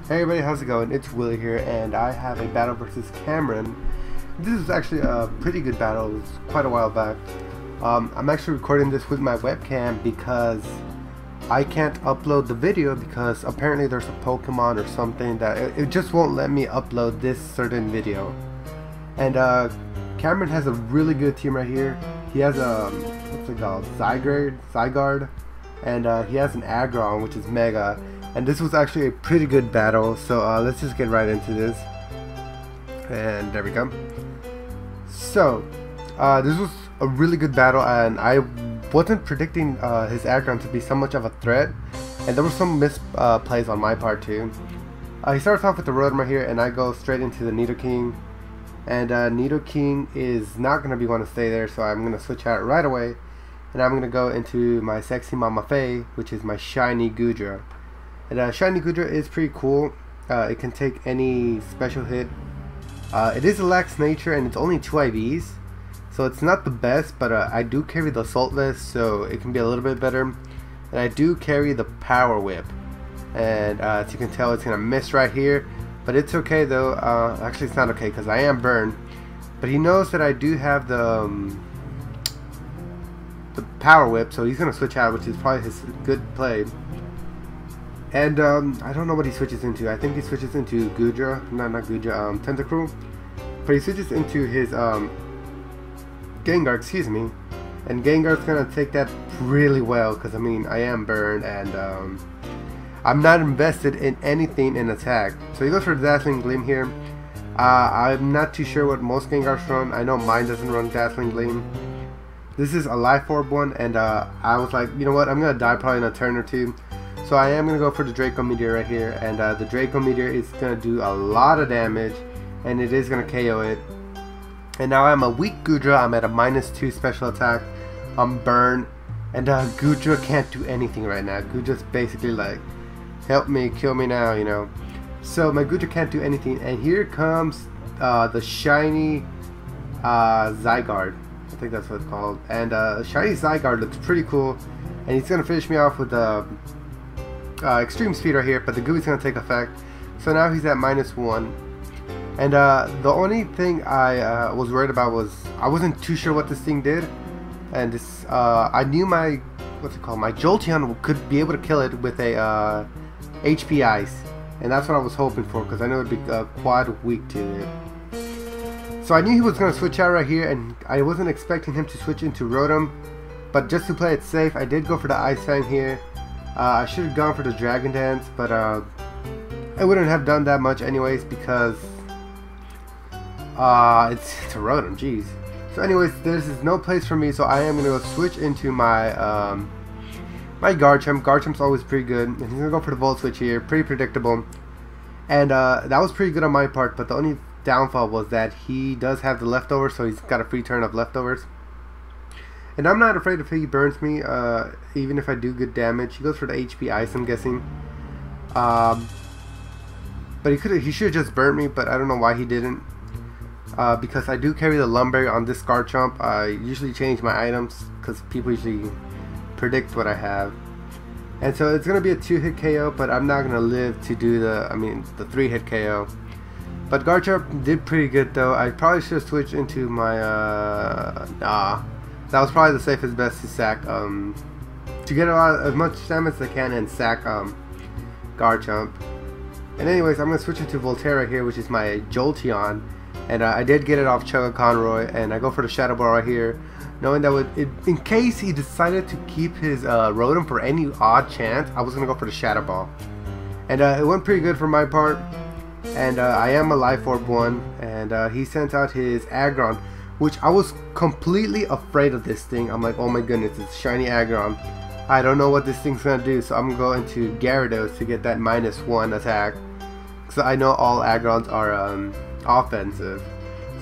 Hey everybody, how's it going? It's Willy here, and I have a battle versus Cameron. This is actually a pretty good battle. It was quite a while back. I'm actually recording this with my webcam because I can't upload the video because apparently there's a Pokemon or something that it just won't let me upload this certain video. And Cameron has a really good team right here. He has a, what's it called, Zygarde, and he has an Aggron, which is Mega. And this was actually a pretty good battle, so let's just get right into this. And there we go. So this was a really good battle, and I wasn't predicting his Aggron to be so much of a threat, and there were some misplays on my part too. He starts off with the Rotom right here, and I go straight into the Nidoking, and Nidoking is not going to be want to stay there, so I'm going to switch out right away, and I'm going to go into my sexy Mama Faye, which is my shiny Goodra. And shiny Goodra is pretty cool. It can take any special hit. It is a lax nature and it's only 2 IVs, so it's not the best, but I do carry the Assault Vest, so it can be a little bit better. And I do carry the Power Whip, and as you can tell, it's gonna miss right here, but it's okay though. Actually it's not okay because I am burned, but he knows that I do have the Power Whip, so he's gonna switch out, which is probably his good play. And I don't know what he switches into. I think he switches into Goodra, not Goodra, Tentacruel. But he switches into his Gengar, excuse me. And Gengar's gonna take that really well, because I mean, I am burned, and I'm not invested in anything in attack. So he goes for Dazzling Gleam here. I'm not too sure what most Gengars run. I know mine doesn't run Dazzling Gleam. This is a Life Orb one, and I was like, you know what, I'm gonna die probably in a turn or two. So I am going to go for the Draco Meteor right here, and the Draco Meteor is going to do a lot of damage, and it is going to KO it. And now I'm a weak Goodra. I'm at a -2 special attack. I'm burned, and Goodra can't do anything right now. Goodra's basically like, help me, kill me now, you know. So my Goodra can't do anything, and here comes the shiny Zygarde. I think that's what it's called. And shiny Zygarde looks pretty cool, and he's going to finish me off with extreme speed right here, but the Gooey's going to take effect. So now he's at -1. And the only thing I was worried about was I wasn't too sure what this thing did. And this I knew my, what's it called, my Jolteon could be able to kill it with a HP Ice. And that's what I was hoping for, because I know it would be quite weak to it. So I knew he was going to switch out right here, and I wasn't expecting him to switch into Rotom. But just to play it safe, I did go for the Ice Fang here. I should have gone for the Dragon Dance, but I wouldn't have done that much anyways, because it's a Rotom, jeez. So anyways, this is no place for me, so I am going to go switch into my my Garchomp. Garchomp's always pretty good, and he's going to go for the Volt Switch here, pretty predictable. And that was pretty good on my part, but the only downfall was that he does have the leftovers, so he's got a free turn of leftovers. And I'm not afraid if he burns me, even if I do good damage. He goes for the HP Ice, I'm guessing. But he should have just burnt me, but I don't know why he didn't. Because I do carry the Lumberry on this Garchomp. I usually change my items, because people usually predict what I have. And so it's going to be a 2-hit KO, but I'm not going to live to do the 3-hit KO. But Garchomp did pretty good though. I probably should have switched into my, that was probably the safest bet to sack, to get as much damage as I can and sack Garchomp. And anyways, I'm going to switch into Volterra here, which is my Jolteon. And I did get it off Chugga Conroy, and I go for the Shadow Ball right here, knowing that in case he decided to keep his Rotom for any odd chance, I was going to go for the Shadow Ball. And it went pretty good for my part. And I am a Life Orb one, and he sent out his Aggron, which I was completely afraid of this thing. I'm like, oh my goodness, it's shiny Aggron. I don't know what this thing's gonna do, so I'm going to Gyarados to get that -1 attack, because I know all Aggrons are offensive.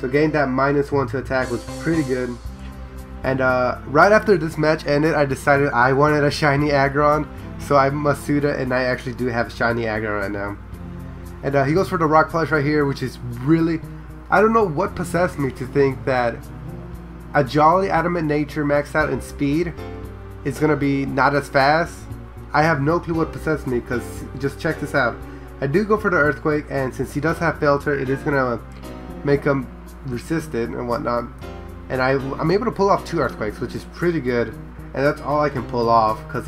So getting that -1 to attack was pretty good. And right after this match ended, I decided I wanted a shiny Aggron, so I'm Masuda, and I actually do have a shiny Aggron right now. And he goes for the Rock Flash right here, which is really, I don't know what possessed me to think that a Jolly Adamant Nature maxed out in speed is going to be not as fast. I have no clue what possessed me, because just check this out. I do go for the Earthquake, and since he does have Filter, it is gonna make him resistant and whatnot. And I'm able to pull off 2 Earthquakes, which is pretty good. And that's all I can pull off, because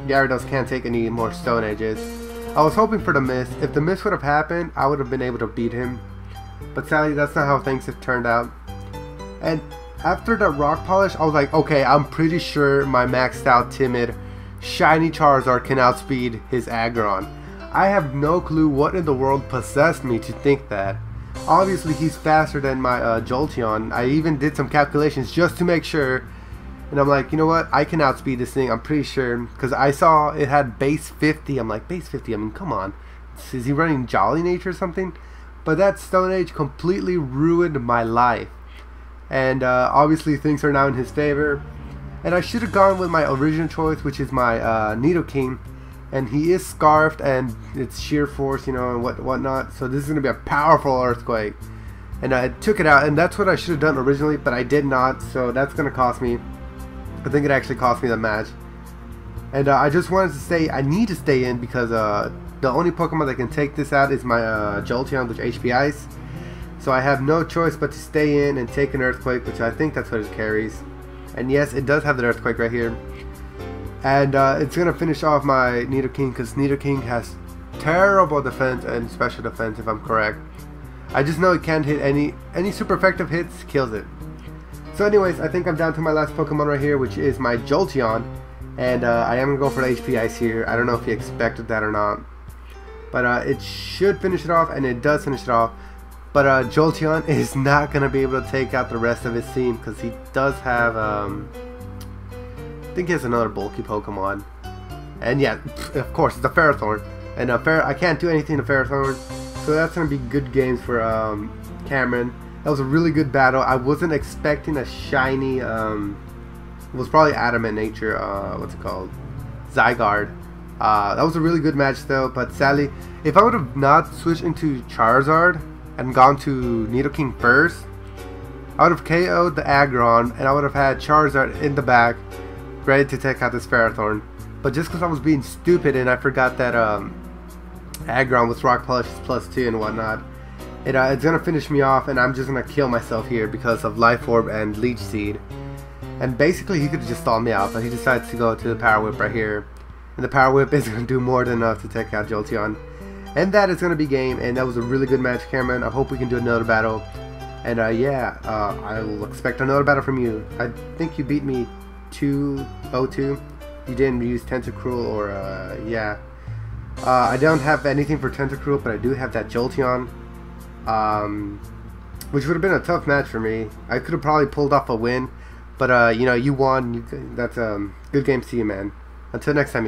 Gyarados can't take any more Stone Edges. I was hoping for the Mist. If the Mist would have happened, I would have been able to beat him. But sadly, that's not how things have turned out. And after the Rock Polish, I was like, okay, I'm pretty sure my maxed out Timid Shiny Charizard can outspeed his Aggron. I have no clue what in the world possessed me to think that. Obviously, he's faster than my Jolteon. I even did some calculations just to make sure. And I'm like, you know what? I can outspeed this thing. I'm pretty sure. Because I saw it had base 50. I'm like, base 50? I mean, come on. Is he running Jolly Nature or something? But that Stone Age completely ruined my life. And obviously, things are now in his favor. And I should have gone with my original choice, which is my Nidoking. And he is Scarfed, and it's Sheer Force, you know, and whatnot. So this is going to be a powerful Earthquake. And I took it out, and that's what I should have done originally, but I did not. So that's going to cost me. I think it actually cost me the match. And I just wanted to say, I need to stay in because the only Pokemon that can take this out is my Jolteon, which HP Ice. So I have no choice but to stay in and take an Earthquake, which I think that's what it carries. And yes, it does have the Earthquake right here. And it's going to finish off my Nidoking because Nidoking has terrible defense and special defense, if I'm correct. I just know it can't hit any super effective hits, kills it. So anyways, I think I'm down to my last Pokemon right here, which is my Jolteon. And I am going to go for the HP Ice here. I don't know if you expected that or not. But it should finish it off, and it does finish it off. But Jolteon is not going to be able to take out the rest of his team because he does have, I think he has another bulky Pokemon. And yeah, of course, it's a Ferrothorn. And I can't do anything to Ferrothorn. So that's going to be good games for Cameron. That was a really good battle. I wasn't expecting a shiny, it was probably Adamant Nature, what's it called? Zygarde. That was a really good match though, but sadly, if I would have not switched into Charizard and gone to Nidoking first, I would have KO'd the Aggron and I would have had Charizard in the back ready to take out this Ferrothorn. But just because I was being stupid and I forgot that Aggron with Rock Polish is +2 and whatnot, it's going to finish me off, and I'm just going to kill myself here because of Life Orb and Leech Seed. And basically he could have just stalled me out, but he decides to go to the Power Whip right here. And the Power Whip is going to do more than enough to take out Jolteon. And that is going to be game, and that was a really good match, Cameron. I hope we can do another battle. And yeah, I will expect another battle from you. I think you beat me 2-0-2. You didn't use Tentacruel or, yeah. I don't have anything for Tentacruel, but I do have that Jolteon. Which would have been a tough match for me. I could have probably pulled off a win, but you know, you won. That's good game to you, man. Until next time, you guys.